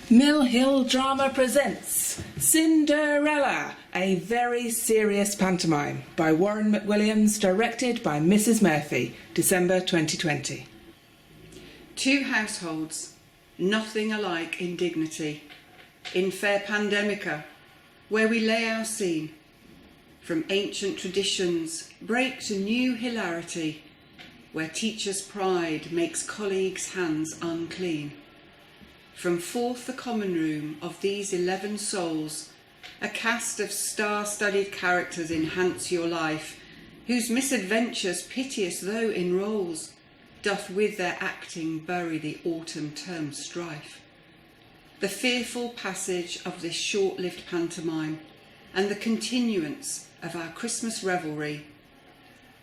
Mill Hill Drama presents Cinderella, a very serious pantomime by Warren McWilliams, directed by Mrs. Murphy, December 2020. Two households, nothing alike in dignity, in fair pandemica, where we lay our scene. From ancient traditions, break to new hilarity, where teacher's pride makes colleagues' hands unclean. From forth the common room of these 11 souls, a cast of star-studded characters enhance your life, whose misadventures, piteous though in roles, doth with their acting bury the autumn term strife. The fearful passage of this short-lived pantomime, and the continuance of our Christmas revelry,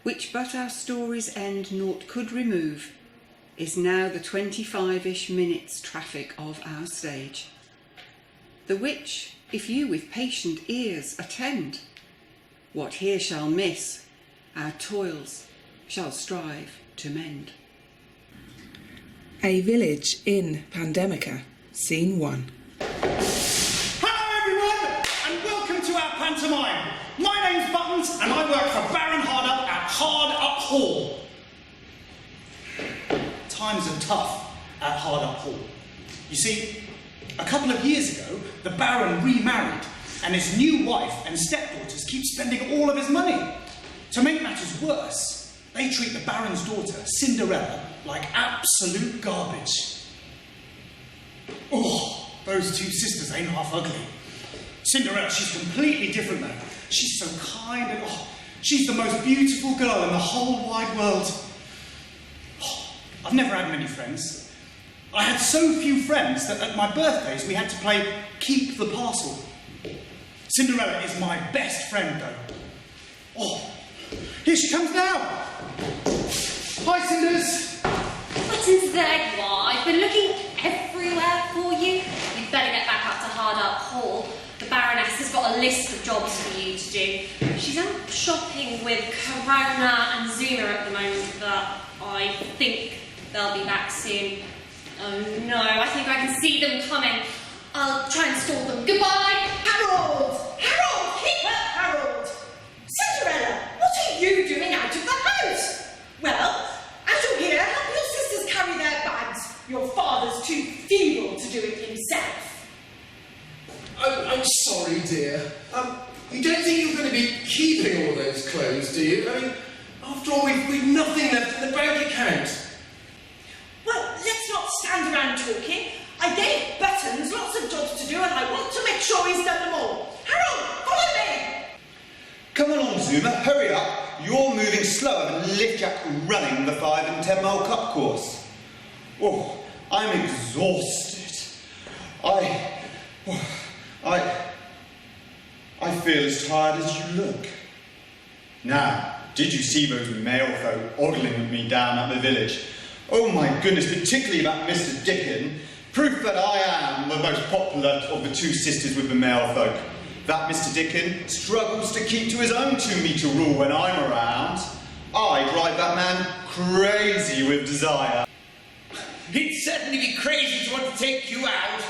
which but our story's end naught could remove, is now the 25-ish minutes traffic of our stage. The which, if you with patient ears attend, what here shall miss, our toils shall strive to mend. A Village in Pandemica, Scene 1. Hello everyone, and welcome to our pantomime. My name's Buttons, and I work for Baron Hardup at Hard Up Hall. Times are tough at Hard Up Hall. You see, a couple of years ago, the Baron remarried, and his new wife and stepdaughters keep spending all of his money. To make matters worse, they treat the Baron's daughter, Cinderella, like absolute garbage. Oh, those two sisters ain't half ugly. Cinderella, she's completely different though. She's so kind and she's the most beautiful girl in the whole wide world. I've never had many friends. I had so few friends that at my birthdays we had to play Keep the Parcel. Cinderella is my best friend though. Oh, here she comes now. Hi Cinders. Buttons, there you are. I've been looking everywhere for you. You'd better get back up to Hard Up Hall. The Baroness has got a list of jobs for you to do. She's out shopping with Corona and Zuma at the moment, but I think they'll be back soon. Oh no, I think I can see them coming. I'll try and stall them. Goodbye! Harold! Harold! Keep up, Harold! Cinderella, what are you doing out of the house? Well, as you're here, help your sisters carry their bags. Your father's too feeble to do it himself. I'm sorry, dear. You don't think you're going to be keeping all those clothes, do you? I mean, after all, we've nothing left in the bank account. Well, let's not stand around talking. I gave Buttons lots of jobs to do and I want to make sure he's done them all. Harold, follow me! Come along, Zuma, hurry up. You're moving slower than Liftjack running the 5 and 10 mile cup course. Oh, I'm exhausted. I feel as tired as you look. Now, did you see those male folk ogling at me down at the village? Oh my goodness, particularly about Mr. Dickon. Proof that I am the most popular of the two sisters with the male folk. That Mr. Dickon struggles to keep to his own 2-metre rule when I'm around. I drive that man crazy with desire. He'd certainly be crazy to want to take you out.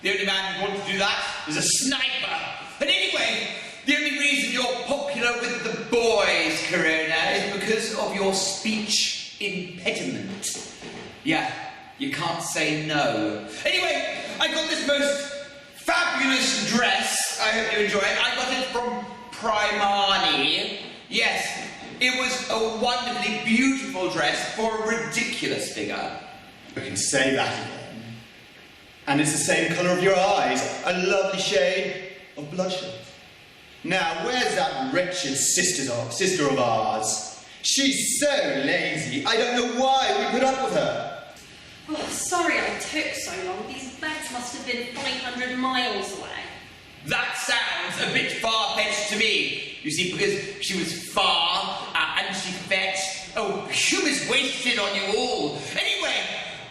The only man who'd want to do that is a sniper. And anyway, the only reason you're popular with the boys, Corona, is because of your speech impediment. Yeah, you can't say no. Anyway, I got this most fabulous dress. I hope you enjoy it. I got it from Primani. Yes, it was a wonderfully beautiful dress for a ridiculous figure. We can say that again. And it's the same colour of your eyes, a lovely shade of bloodshot. Now, where's that wretched sister of ours? She's so lazy, I don't know why we put up with her. Oh, sorry I took so long. These beds must have been 500 miles away. That sounds a bit far-fetched to me. You see, because she was far and she fetched. Oh, she was wasted on you all. Anyway,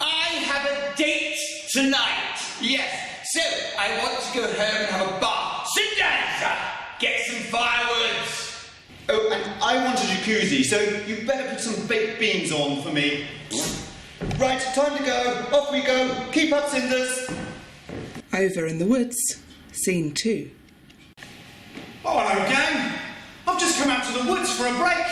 I have a date tonight. Yes, so I want to go home and have a bath. Sit down, get some fireworks. Oh, and I want a jacuzzi, so you better put some baked beans on for me. Right, time to go. Off we go. Keep up, Cinders. Over in the Woods, Scene 2. Oh, hello, gang. I've just come out to the woods for a break.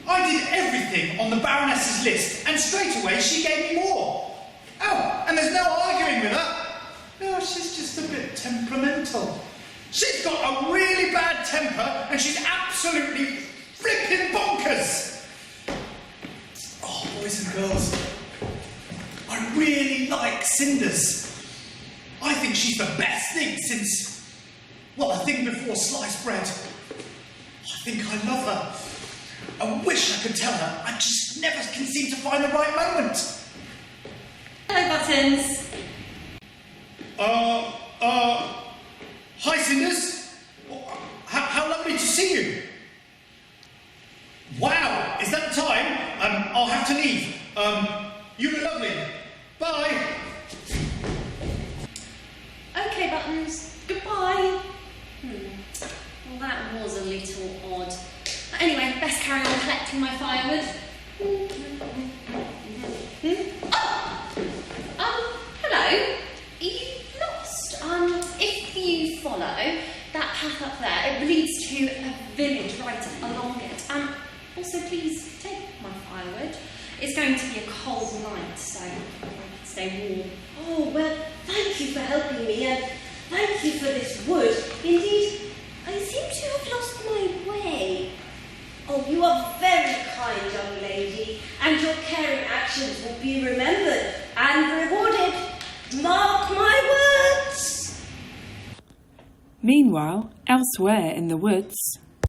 I did everything on the Baroness's list, and straight away she gave me more. Oh, and there's no arguing with her. No, she's just a bit temperamental. She's got a really bad temper, and she's absolutely flipping bonkers. Oh, boys and girls, I really like Cinders. I think she's the best thing since, well, a thing before sliced bread. I think I love her. I wish I could tell her. I just never can seem to find the right moment. Hello, Buttons. Hi, Cinders. How lovely to see you. Wow, is that the time? I'll have to leave. You look lovely. Bye. Okay, Buttons. Goodbye. Well, that was a little odd. But anyway, best carry on collecting my firewood. Hello. Are you lost? If you follow that path up there, it leads to a village right along it. Also, please take my firewood. It's going to be a cold night, so stay warm. Oh, well, thank you for helping me, and thank you for this wood. Indeed, I seem to have lost my way. Oh, you are very kind, young lady, and your caring actions will be remembered and rewarded. Mark my words. Meanwhile, elsewhere in the woods.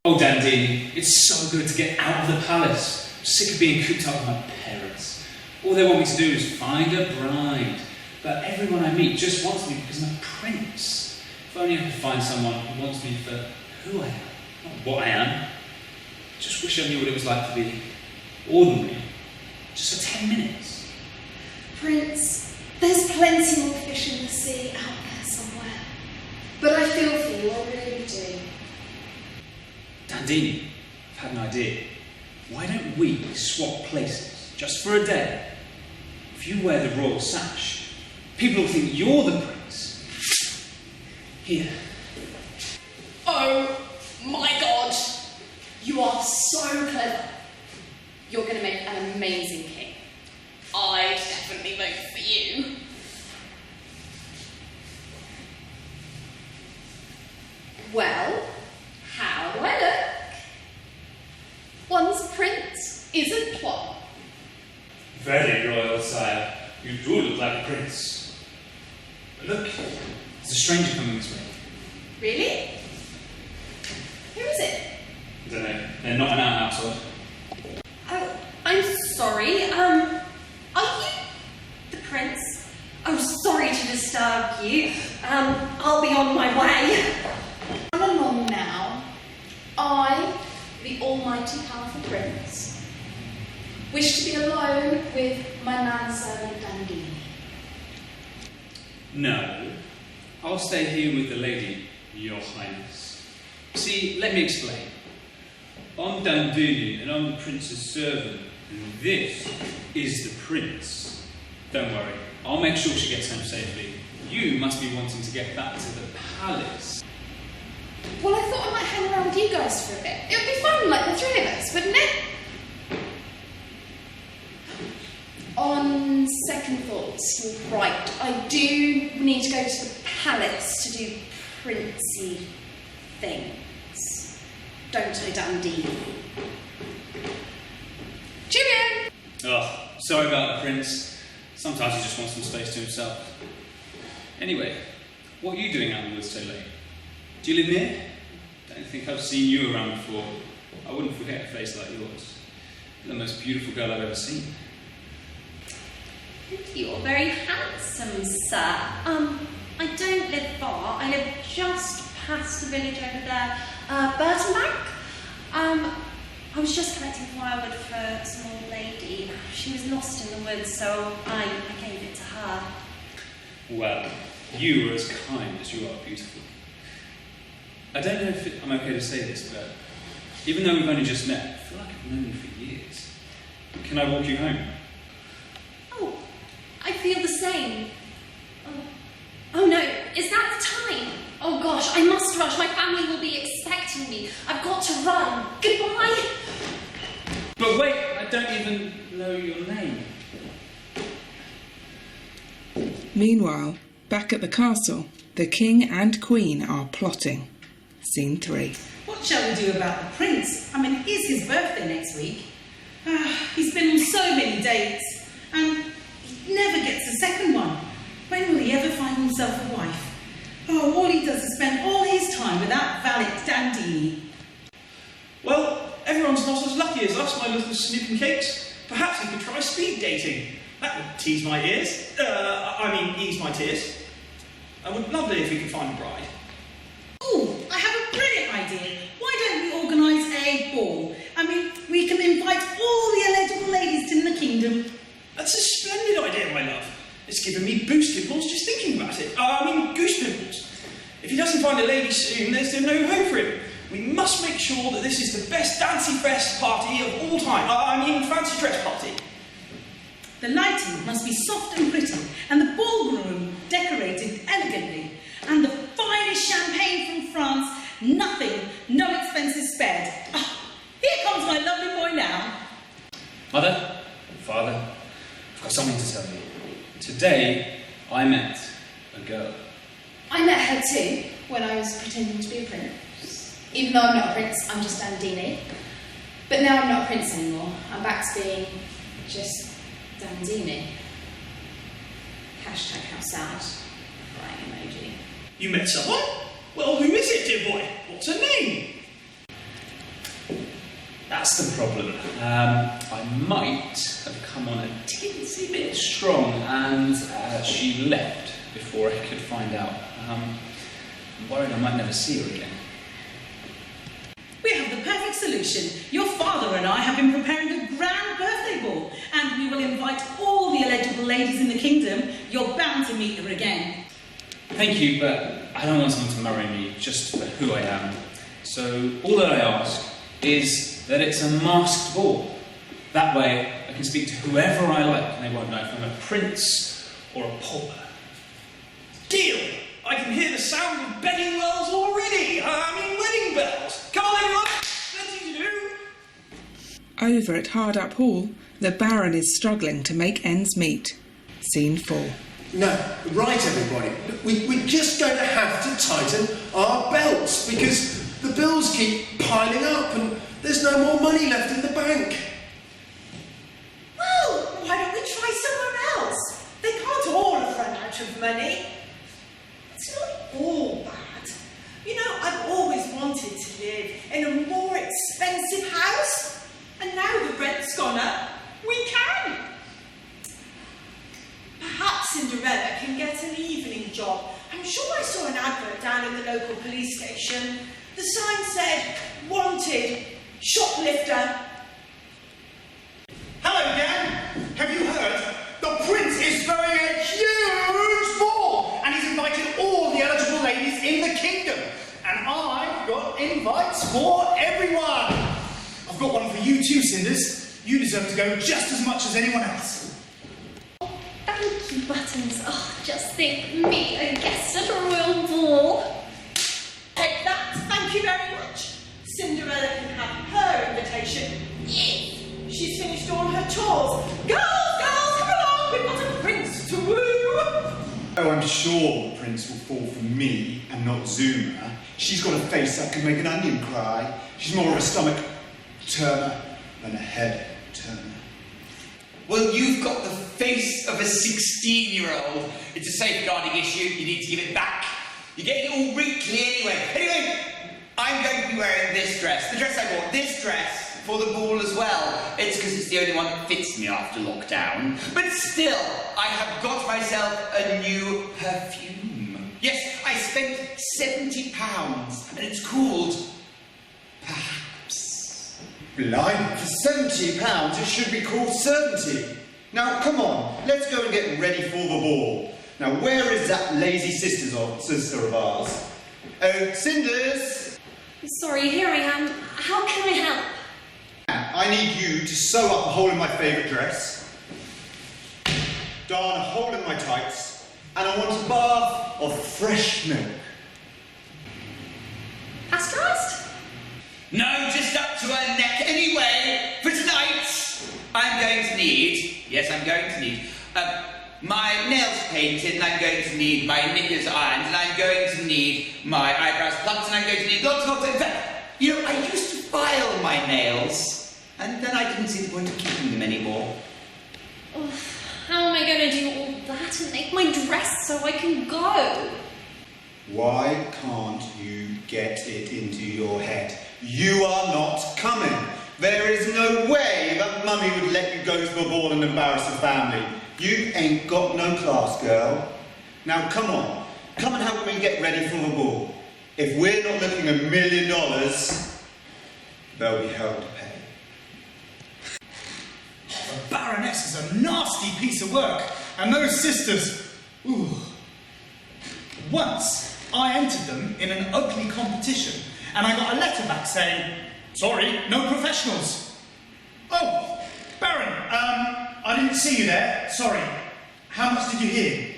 Oh, Dandini, it's so good to get out of the palace. I'm sick of being cooped up with my parents. All they want me to do is find a bride. But everyone I meet just wants me because I'm a prince. If only I could find someone who wants me for who I am, not what I am. Just wish I knew what it was like to be ordinary, just for 10 minutes. Prince, there's plenty more fish in the sea out there somewhere. But I feel for you, I really do. Dandini, I've had an idea. Why don't we swap places, just for a day? If you wear the royal sash, people will think you're the prince. Here. Oh my god! You are so clever. You're going to make an amazing king. I'd definitely vote for you. Well, how do I look? One's prince isn't one. Very royal, sire. You do look like a prince. But look, there's a stranger coming this way. Really? Who is it? I don't know. They're not in our household. Oh, I'm sorry. Are you the prince? Oh, sorry to disturb you. I'll be on my way. Come along now. I, the almighty powerful prince, wish to be alone with my manservant Dandini. No. I'll stay here with the lady, Your Highness. See, let me explain. I'm Dandini and I'm the prince's servant, and this is the prince. Don't worry, I'll make sure she gets home safely. You must be wanting to get back to the palace. Well, I thought I might hang around with you guys for a bit. It would be fun, like the three of us, wouldn't it? On second thoughts, you're right. I do need to go to the palace to do princey things. Don't I, Dundee? Cheerio! Oh, sorry about the prince. Sometimes he just wants some space to himself. Anyway, what are you doing out in the woods so late? Do you live near? Don't think I've seen you around before. I wouldn't forget a face like yours. You're the most beautiful girl I've ever seen. You're very handsome, sir. I don't live far. I live just past the village over there, Burton Bank. I was just collecting firewood for some old lady. She was lost in the woods, so I gave it to her. Well, you are as kind as you are beautiful. I don't know if I'm okay to say this, but even though we've only just met, I feel like I've known you for years. Can I walk you home? Oh, I feel the same. Oh no, Is that the time? Oh gosh, I must rush. My family will be expecting me. I've got to run. Goodbye. But wait, I don't even know your name. Meanwhile, back at the castle, the king and queen are plotting. Scene 3. What shall we do about the prince? I mean, it is his birthday next week. He's been on so many dates, and he never gets a second one. When will he ever find himself a wife? Oh, all he does is spend all his time with that valet Dandini. Well, everyone's not as lucky as us, my little snooping cakes. Perhaps he could try speed dating. That would tease my ears. Ease my tears. I would lovely if we could find a bride. Oh, I have a brilliant idea. Why don't we organise a ball? I mean, we can invite all the eligible ladies in the kingdom. That's a splendid idea, my love. It's given me boost pimples just thinking about it. Goose pimples. If he doesn't find a lady soon, there's no hope for him. We must make sure that this is the best fancy dress party of all time. Fancy dress party. The lighting must be soft and pretty, and the ballroom decorated elegantly, and the finest champagne from France. Nothing, no expenses spared. Here comes my lovely boy now. Mother, Father, I've got something to tell you. Today, I met a girl. I met her too when I was pretending to be a prince. Even though I'm not a prince, I'm just Dandini. But now I'm not a prince anymore. I'm back to being just Dandini. Hashtag how sad. Crying emoji. You met someone? Well, who is it, dear boy? What's her name? That's the problem. I might have come on a teensy bit strong, and she left before I could find out. I'm worried I might never see her again. We have the perfect solution. Your father and I have been preparing a grand birthday ball, and we will invite all the eligible ladies in the kingdom. You're bound to meet her again. Thank you, but I don't want someone to marry me just for who I am. So all that I ask is that it's a masked ball. That way I can speak to whoever I like, and they won't know if I'm a prince or a pauper. Deal! I can hear the sound of bedding wells already. Wedding bells. Come on, everyone. Plenty to do. Over at Hardup Hall, the Baron is struggling to make ends meet. Scene 4. No, right, everybody. We're just going to have to tighten our belts because the bills keep piling up and there's no more money left in the bank. Well, why don't we try somewhere else? They can't all have run out of money. It's not all bad. You know, I've always wanted to live in a more expensive house, and now the rent's gone up, we can. Perhaps Cinderella can get an evening job. I'm sure I saw an advert down in the local police station. The sign said, "Wanted, shoplifter." Hello, Dan. Have you heard? The Prince is throwing a huge ball, and he's invited all the eligible ladies in the kingdom. And I've got invites for everyone. I've got one for you too, Cinders. You deserve to go just as much as anyone else. Thank you, Buttons. Oh, just think, me, a guest at a royal ball. Take that, thank you very much. Cinderella can have her invitation. Yes, she's finished all her chores. Girls, come along, we've got a prince to woo. Oh, I'm sure the prince will fall for me and not Zuma. She's got a face that can make an onion cry. She's more of a stomach turner than a head turner. Well, you've got the face of a 16-year-old. It's a safeguarding issue. You need to give it back. You're getting all wrinkly anyway. Anyway, I'm going to be wearing this dress. The dress I bought. This dress for the ball as well. It's because it's the only one that fits me after lockdown. But still, I have got myself a new perfume. Yes, I spent £70, and it's called Perhaps. Blind, for £70 it should be called certainty. Now, come on, let's go and get ready for the ball. Now, where is that lazy sister of ours? Oh, Cinders! Sorry, here I am. How can I help? I need you to sew up a hole in my favourite dress, darn a hole in my tights, And I want a bath of fresh milk. Pasteurised? No, just up to her neck. Anyway, for tonight, I'm going to need, my nails painted, and I'm going to need my knickers ironed, and I'm going to need my eyebrows plucked, and I'm going to need lots of... In fact, you know, I used to file my nails, and then I didn't see the point of keeping them anymore. Oh, how am I going to do all that and make my dress so I can go? Why can't you get it into your head? You are not coming. There is no way that Mummy would let you go to a ball and embarrass the family. You ain't got no class, girl. Now come on, come and help me get ready for the ball. If we're not looking $1 million, there'll be hell to pay. The Baroness is a nasty piece of work, and those sisters, ooh. Once I entered them in an ugly competition, and I got a letter back saying, sorry, no professionals. Oh, Baron, I didn't see you there, sorry. How much did you hear?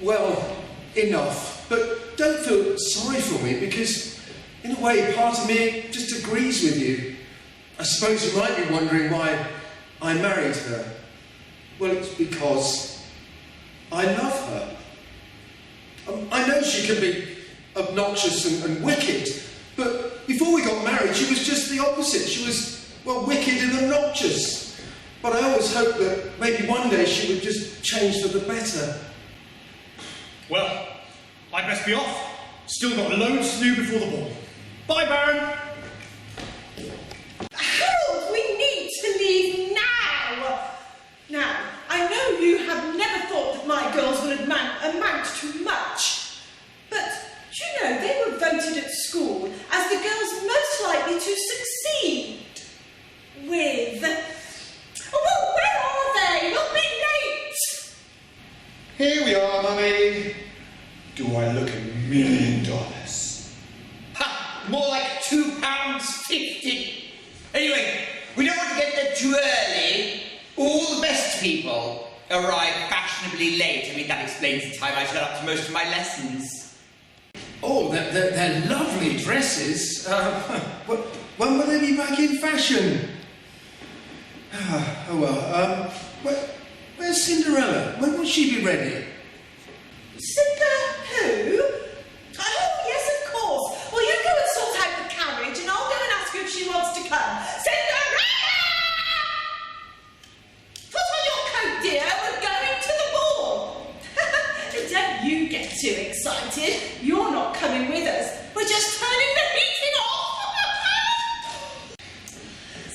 Well, enough. But don't feel sorry for me, because in a way, part of me just agrees with you. I suppose you might be wondering why I married her. Well, it's because I love her. I know she can be obnoxious and wicked, but before we got married, she was just the opposite. She was, well, wicked and obnoxious. But I always hoped that maybe one day she would just change for the better. Well, I'd best be off. Still got loads to do before the ball. Bye, Baron. Harold, we need to leave now. Now, I know you have never thought that my girls would amount to much, but you know they were voted at school as the girls most likely to succeed with... Oh, well, where are they? You'll be late! Here we are, Mummy. Do I look $1 million? Ha! More like £2.50. Anyway, we don't want to get there too early. All the best people arrive fashionably late. I mean, that explains the time I turn up to most of my lessons. Oh, they're lovely dresses. When will they be back in fashion? Oh well, where's Cinderella? When will she be ready? Cinder who? Oh, yes, of course. Well, you go and sort out the carriage, and I'll go and ask her if she wants to come. Cinderella! Put on your coat, dear. We're going to the ball. Don't you get too excited. You're not coming with us. We're just turning the heating off.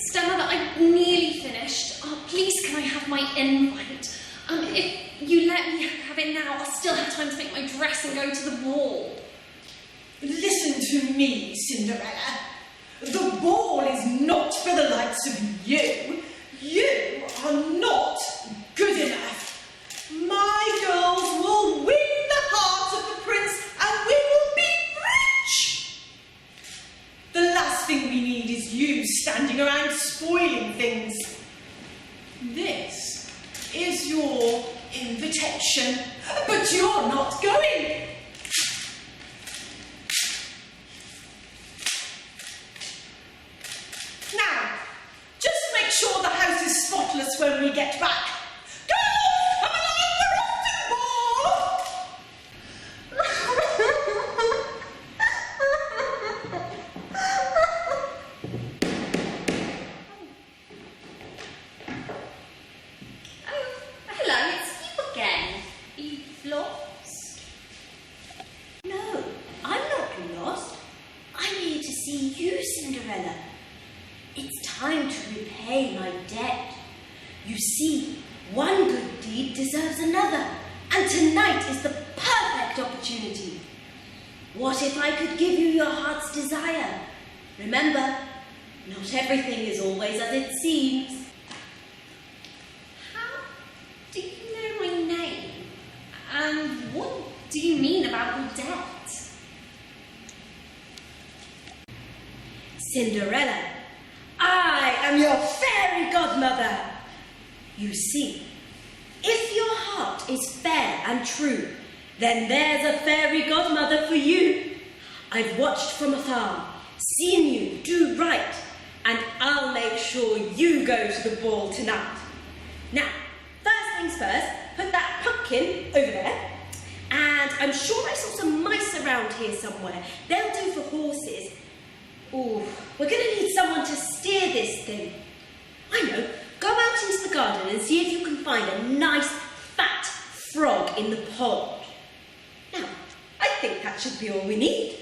Stella, I'm nearly finished. Oh, please, can I have my invite? If you let me have it now, I'll still have time to make my dress and go to the ball. Listen to me, Cinderella. The ball is not for the likes of you. You are not good enough. My girls will win the heart of the prince and we will be rich. The last thing we need is you standing around spoiling things. This is your invitation, but you're not going. Now, just make sure the house is spotless when we get back. Go! Come along, we're off to the Oh, hello, it's you again. Are you lost? No, I'm not lost. I'm here to see you, Cinderella. It's time to repay my debt. You see, one good deed deserves another, and tonight is the perfect opportunity. What if I could give you your heart's desire? Remember, not everything is always as it seems. How do you know my name? And what do you mean about the debt? Cinderella, I am your fairy godmother. You see, if your heart heart is fair and true, then there's a fairy godmother for you. I've watched from afar, seen you do right, and I'll make sure you go to the ball tonight. Now, first things first, put that pumpkin over there. And I'm sure I saw some mice around here somewhere. They'll do for horses. Ooh, we're going to need someone to steer this thing. I know, go out into the garden and see if you can find a nice, fat frog in the pond. Now, I think that should be all we need.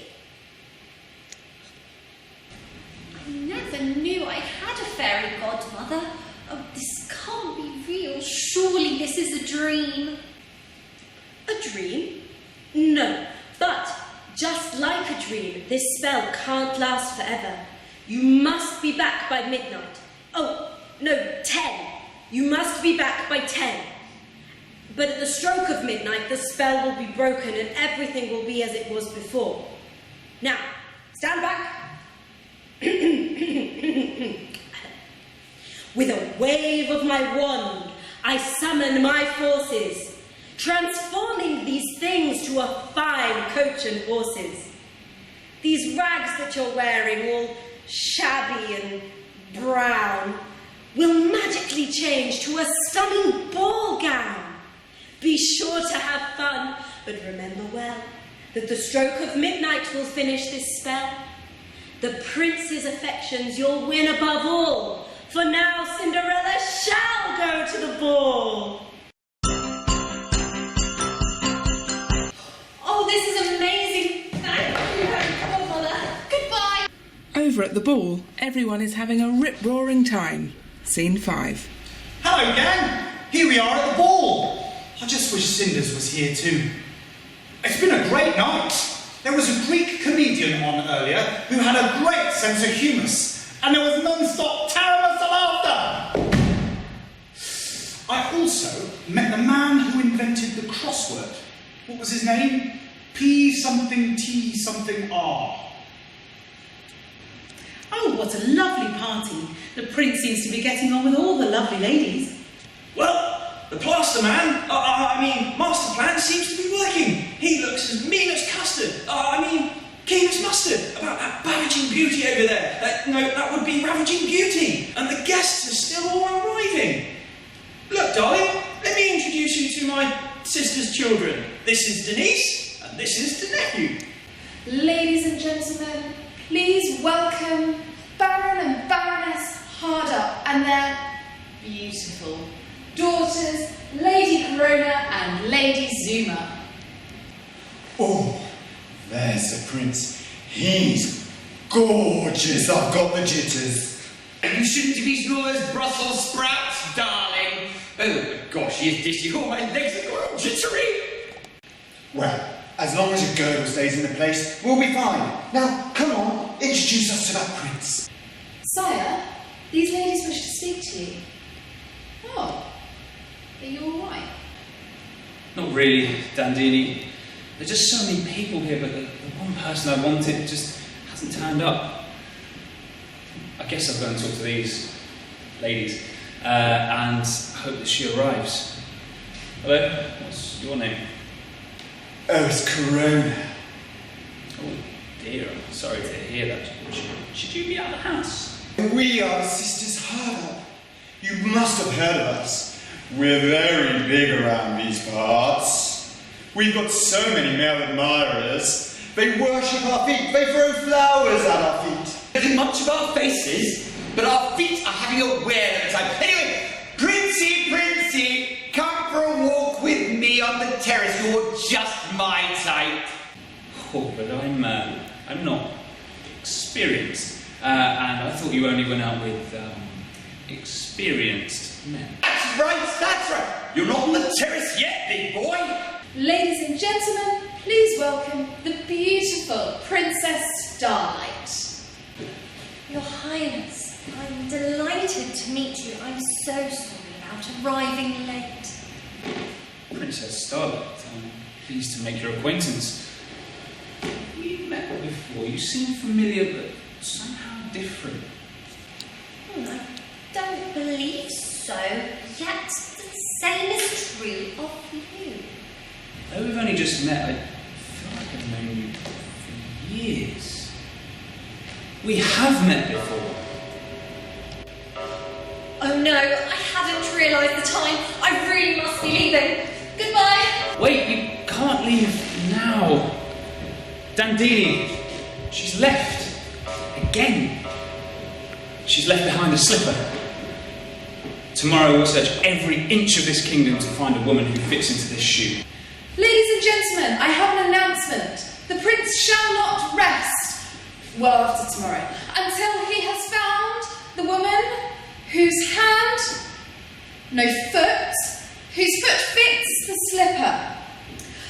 I never knew I had a fairy godmother. Oh, this can't be real. Surely this is a dream. A dream? No, but just like a dream, this spell can't last forever. You must be back by midnight. Oh, no, 10. You must be back by 10. But at the stroke of midnight, the spell will be broken and everything will be as it was before. Now, stand back. With a wave of my wand, I summon my forces, transforming these things to a fine coach and horses. These rags that you're wearing, all shabby and brown, will magically change to a stunning ball gown. Be sure to have fun, but remember well that the stroke of midnight will finish this spell. The prince's affections you'll win above all, for now Cinderella shall go to the ball. Oh, this is amazing. Thank you, Fairy Godmother. Goodbye. Over at the ball, everyone is having a rip-roaring time. Scene 5. Hello, gang! Here we are at the ball. I just wish Cinders was here too. It's been a great night. There was a Greek comedian on earlier who had a great sense of humour, and there was non-stop terrible laughter. I also met the man who invented the crossword. What was his name? P something T something R. Oh, what a lovely party. The prince seems to be getting on with all the lovely ladies. Well, the plaster man, master plan seems to be working. He looks as mean as custard. Keen as mustard. About that ravaging beauty over there. No, that would be ravaging beauty. And the guests are still all arriving. Look, darling, let me introduce you to my sister's children. This is Denise, and this is the nephew. Ladies and gentlemen, please welcome Baron and Baroness Hardup and their beautiful daughters, Lady Corona and Lady Zuma. Oh, there's the prince. He's gorgeous. I've got the jitters. You shouldn't be small as Brussels sprouts, darling. Oh, gosh, he is dishy. Oh, my legs are all jittery. Well, as long as your girdle stays in the place, we'll be fine. Now, come on, introduce us to that prince. Sire, these ladies wish to speak to you. Oh, are you all right? Not really, Dandini. There's just so many people here, but the one person I wanted just hasn't turned up. I guess I'll go and talk to these ladies and hope that she arrives. Hello, what's your name? Oh, it's Corona. Oh dear, I'm sorry to hear that. Should you be out of the house? We are the Sisters Hardup. You must have heard of us. We're very big around these parts. We've got so many male admirers. They worship our feet. They throw flowers at our feet. Nothing much of our faces, but our feet are having a whale of a time. Anyway, Princey, come for a walk with me on the terrace. You're just my type. Oh, but I'm not experienced, and I thought you only went out with experienced men. That's right. You're not on the terrace yet, big boy. Ladies and gentlemen, please welcome the beautiful Princess Starlight. Your Highness, I'm delighted to meet you. I'm so sorry about arriving late. Princess Starlight, I'm pleased to make your acquaintance. We've met before. You seem familiar, but somehow different. I don't believe so. Yet Same is true of you. Though we've only just met, I feel like I've known you for years. We have met before. Oh no, I hadn't realised the time. I really must be leaving. Goodbye. Wait, you can't leave now. Dandini, she's left. Again. She's left behind a slipper. Tomorrow we'll search every inch of this kingdom to find a woman who fits into this shoe. Ladies and gentlemen, I have an announcement. The prince shall not rest, well after tomorrow, until he has found the woman whose hand, no foot, whose foot fits the slipper.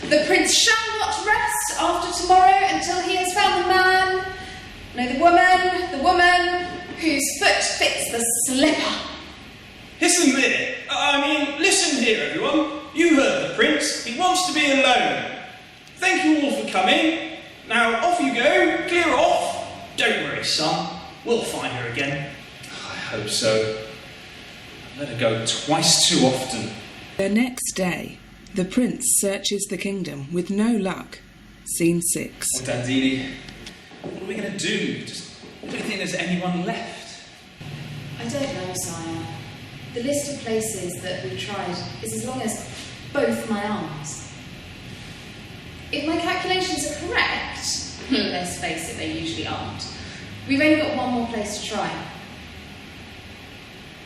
The prince shall not rest after tomorrow until he has found the man, no, the woman whose foot fits the slipper. Listen there. Listen here, everyone. You heard the prince. He wants to be alone. Thank you all for coming. Now, off you go. Clear off. Don't worry, son. We'll find her again. I hope so. I let her go twice too often. The next day, the prince searches the kingdom with no luck. Scene 6. Oh, Dandini, what are we going to do? I don't think there's anyone left. I don't know, sire. The list of places that we've tried is as long as both my arms. If my calculations are correct, let's face it, they usually aren't, we've only got one more place to try.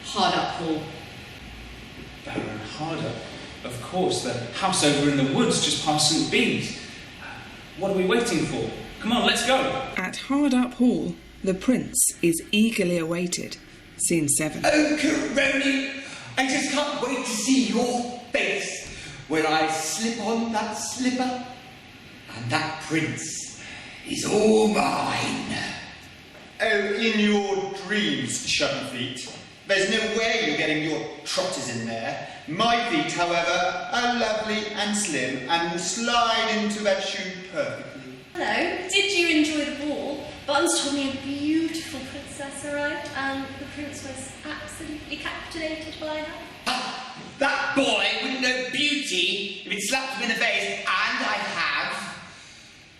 Hardup Hall. Baron Hardup, of course, the house over in the woods just past St. Bees. What are we waiting for? Come on, let's go. At Hardup Hall, the prince is eagerly awaited. Scene 7. Oh, Coroni, I just can't wait to see your face when I slip on that slipper and that prince is all mine. Oh, in your dreams, chubby feet. There's no way you're getting your trotters in there. My feet, however, are lovely and slim and will slide into that shoe perfectly. Hello, did you enjoy the ball? Buttons told me a beautiful princess arrived and the prince was absolutely captivated by her. Ah, that boy wouldn't know beauty if it slapped him in the face, and I have.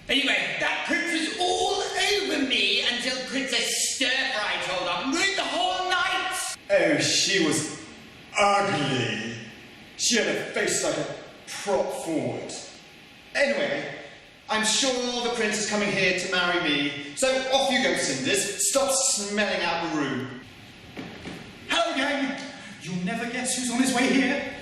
Anyway, that prince was all over me until Princess Stir-Fry told up and ruined the whole night. Oh, she was ugly. She had a face like a prop forward. Anyway, I'm sure the prince is coming here to marry me, so off you go, Cinders. Stop smelling out the room. Hello, gang. You'll never guess who's on his way here.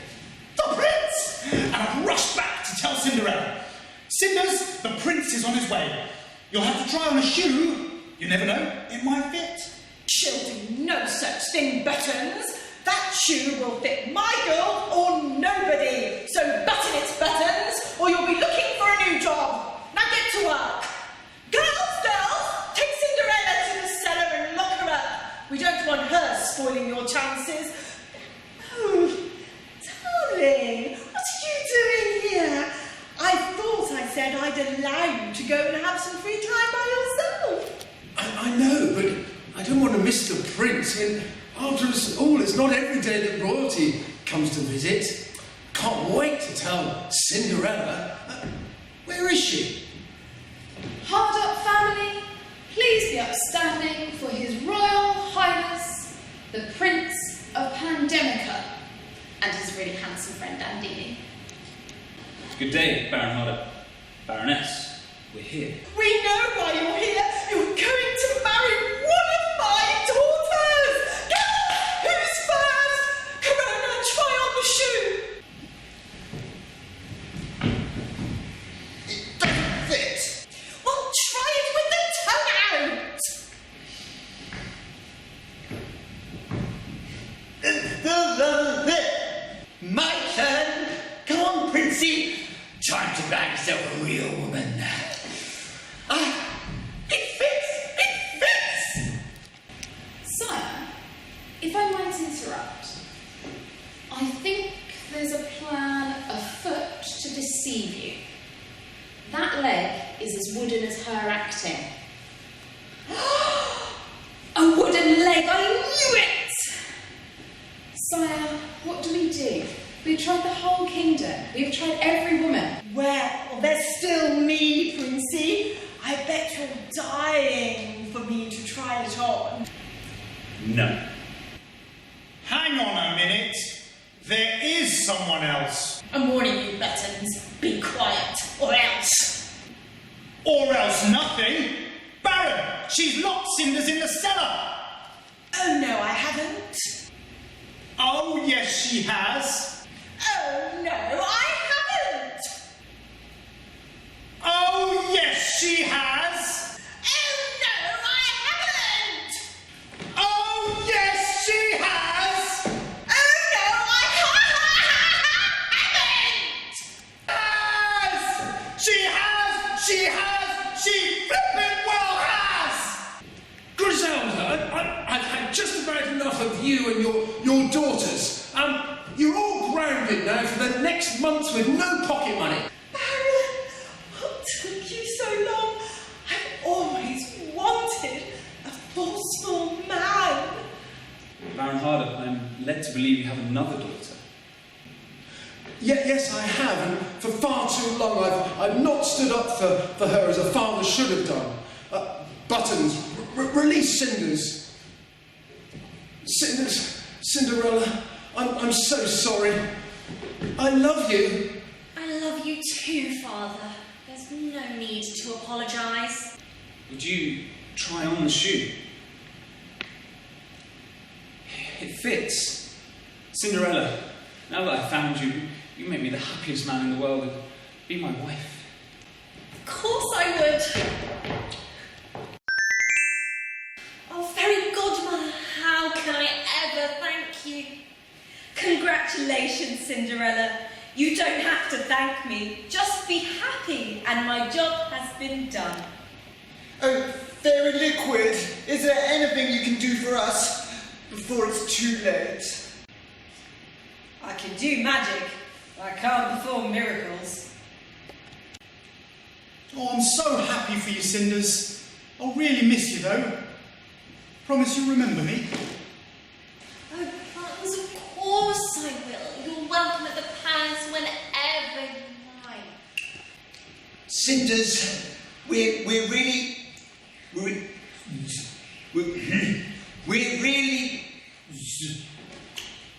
The prince! And I've rushed back to tell Cinderella. Cinders, the prince is on his way. You'll have to try on a shoe. You never know, it might fit. She'll do no such thing, Buttons. That shoe will fit my girl or nobody. So button its buttons, or you'll be looking for a new job. Now get to work. Girls, take Cinderella to the cellar and lock her up. We don't want her spoiling your chances. Oh, darling, what are you doing here? I thought I said I'd allow you to go and have some free time by yourself. I know, but I don't want to miss the prince. After all, it's not every day that royalty comes to visit. Can't wait to tell Cinderella. Where is she? Hardup family, please be upstanding for His Royal Highness, the Prince of Pandemica, and his really handsome friend Dandini. Good day, Baron Hardup. Baroness, we're here. We know why you're here. You're going to marry one of my daughters. Girls, who's first? Corona, try on the shoe. It doesn't fit. Well, try it with the tongue out. It doesn't fit. My turn. Come on, Princey. Time to bag yourself a real woman. It fits! It fits! Sire, if I might interrupt, I think there's a plan afoot to deceive you. That leg is as wooden as her acting. A wooden leg, I knew it! Sire, what do we do? We've tried the whole kingdom. We've tried every woman. Well, there's still me, Princey. I bet you're dying for me to try it on. No. Hang on a minute. There is someone else. I'm warning you, Buttons. Be quiet, or else. Or else nothing. Baron, she's locked Cinders in the cellar. Oh, no, I haven't. Oh, yes, she has. Oh, no, I haven't. Oh, yes, she has. Oh, no, I haven't. Oh, yes, she has. Oh, no, I haven't. She has. She has. She flippin' well has. Griselda, I've had just about enough of you and your daughters. You're all grounded now for the next month with no pocket money. Baron, what took you so long? I've always wanted a forceful man. Baron Harder, I'm led to believe you have another daughter. Yes, I have, and for far too long I've not stood up for her as a father should have done. Buttons, release Cinders. Cinderella, I'm so sorry. I love you. I love you too, Father. There's no need to apologise. Would you try on the shoe? It fits. Cinderella, now that I've found you, you make me the happiest man in the world and be my wife. Of course I would. Oh, fairy godmother, how can I ever thank you? Congratulations, Cinderella. You don't have to thank me. Just be happy, and my job has been done. Oh, Fairy Liquid, is there anything you can do for us before it's too late? I can do magic, but I can't perform miracles. Oh, I'm so happy for you, Cinders. I'll really miss you, though. Promise you'll remember me. Oh, Buttons, of course I will. You're welcome at the palace whenever you like. Cinders, we're really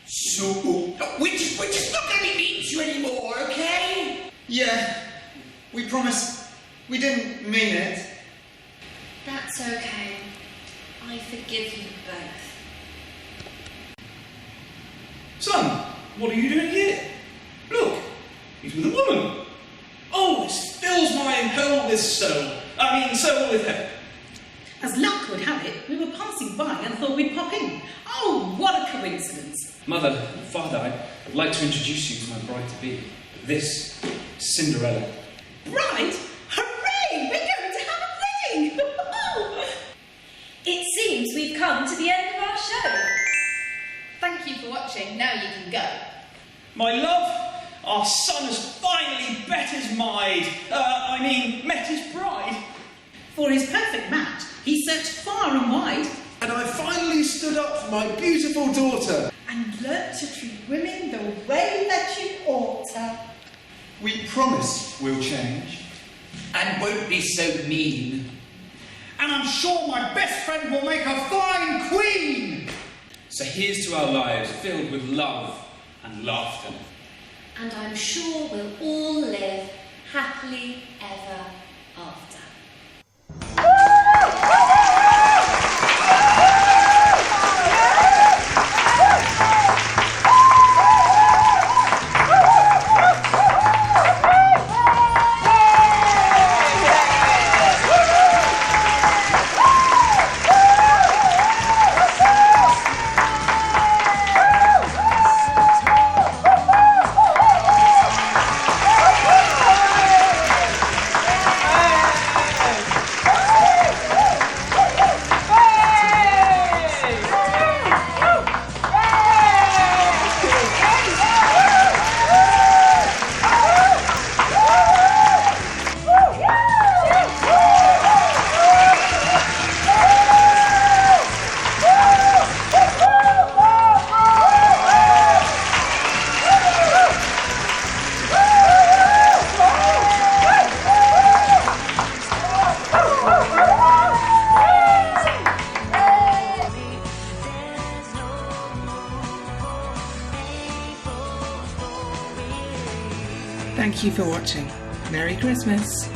so. We're just not going to be mean to you anymore, okay? Yeah, we promise we didn't mean it. That's okay. I forgive you both. Son, what are you doing here? Look, he's with a woman. Oh, this fills my wholeness soul. Soul with heaven. As luck would have it, we were passing by and thought we'd pop in. Oh, what a coincidence. Mother, Father, I'd like to introduce you to my bride-to-be. This, Cinderella. Bride? Hooray! We're going to have a wedding! It seems we've come to the end of our show. Thank you for watching. Now you can go. My love, our son has finally met his bride. For his perfect match, he searched far and wide. And I finally stood up for my beautiful daughter. And learnt to treat women the way that you ought to. We promise we'll change. And won't be so mean. And I'm sure my best friend will make a fine queen. So here's to our lives filled with love and laughter. And I'm sure we'll all live happily ever after. Thank you for watching. Merry Christmas.